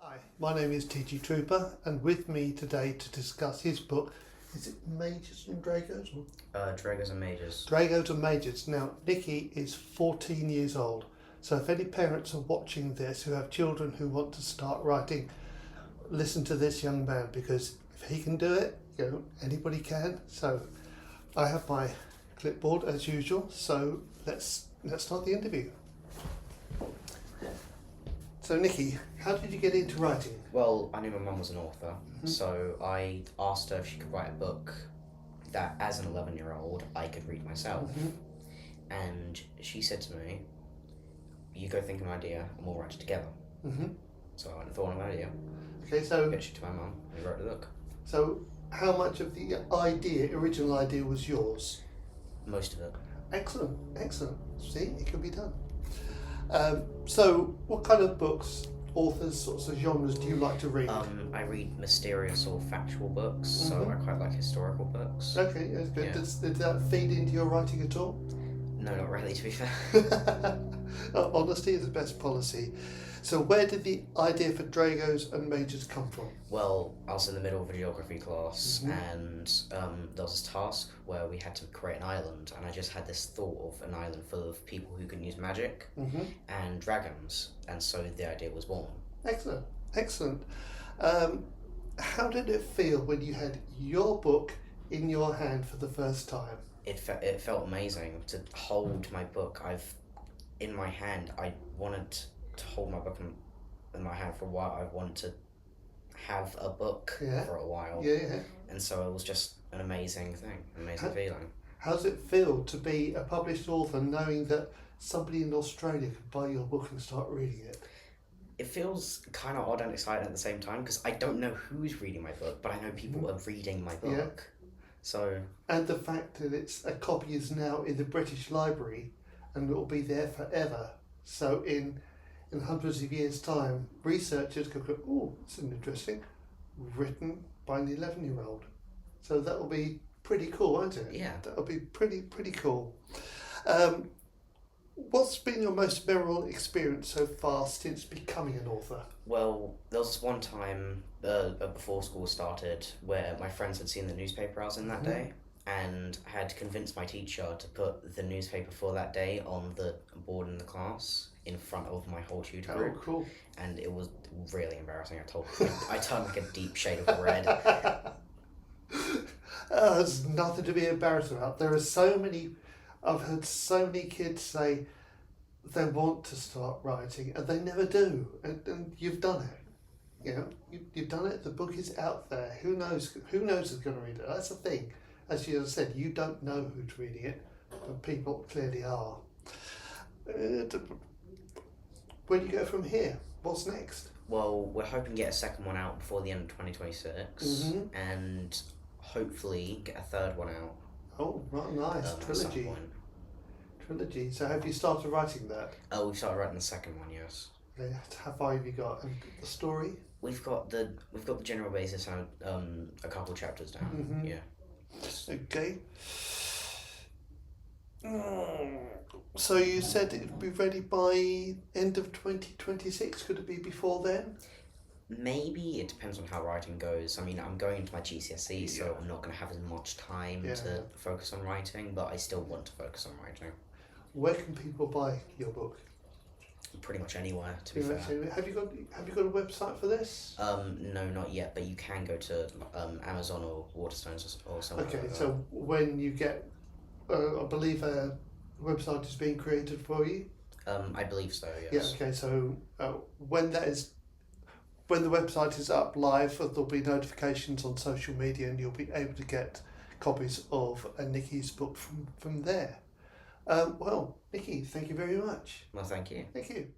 Hi, my name is TG Trooper, and with me today to discuss his book, is it Majors and Dragos? Dragos and Majors. Dragos and Majors. Now, Niki is 14 years old, so if any parents are watching this who have children who want to start writing, listen to this young man, because if he can do it, anybody can. So I have my clipboard as usual, so let's start the interview. So Niki, how did you get into writing? Well, I knew my mum was an author, so I asked her if she could write a book that, as an 11-year-old, I could read myself. And she said to me, "You go think of an idea, and we'll write it together." So I went and thought of an idea. Okay, so pitched it to my mum, and we wrote the book. So, how much of the original idea, was yours? Most of it. Excellent. See, it can be done. So, what kind of books, authors, sorts of genres do you like to read? I read mysterious or factual books, so I quite like historical books. Okay, that's good. Yeah. Does that feed into your writing at all? No, not really, to be fair. Honesty is the best policy. So where did the idea for Dragos and Majors come from? Well, I was in the middle of a geography class, and there was this task where we had to create an island, and I just had this thought of an island full of people who can use magic and dragons, and so the idea was born. Excellent. How did it feel when you had your book in your hand for the first time? It felt amazing to hold my book. In my hand. I wanted to hold my book in my hand for a while. I wanted to have a book for a while. Yeah. And so it was just an amazing thing, feeling. How does it feel to be a published author, knowing that somebody in Australia could buy your book and start reading it? It feels kind of odd and exciting at the same time, because I don't know who's reading my book, but I know people are reading my book. Yeah. So. And the fact that a copy is now in the British Library and it will be there forever. So in hundreds of years' time, researchers could go, "Oh, it's an interesting, written by an 11-year-old." So that will be pretty cool, won't it? Yeah. That'll be pretty cool. What's been your most memorable experience so far since becoming an author? Well, there was this one time before school started where my friends had seen the newspaper I was in that day, and had convinced my teacher to put the newspaper for that day on the board in the class in front of my whole tutor group. Oh, cool. And it was really embarrassing. I turned like a deep shade of red. There's nothing to be embarrassed about. I've heard so many kids say they want to start writing and they never do, and you've done it. You've done it. The book is out there. Who knows who's going to read it? That's the thing. As you said, you don't know who's reading it, but people clearly are. Where do you go from here? What's next? Well, we're hoping to get a second one out before the end of 2026, and hopefully get a third one out. Oh, right, nice. Trilogy. So have you started writing that? Oh, we've started writing the second one, yes. Okay, how far have you got? And the story? We've got the general basis and a couple chapters down. Yeah. Okay. So you said it would be ready by end of 2026. Could it be before then? Maybe. It depends on how writing goes. I mean, I'm going into my GCSE, so I'm not going to have as much time to focus on writing, but I still want to focus on writing. Where can people buy your book? Pretty much anywhere, to be fair. Have you got a website for this? No, not yet, but you can go to Amazon or Waterstones or something. Okay, like so when you get, I believe a website is being created for you. I believe so. Yes. Yeah. Okay. So when the website is up live, there'll be notifications on social media, and you'll be able to get copies of Niki's book from there. Well, Niki, thank you very much. Well, thank you. Thank you.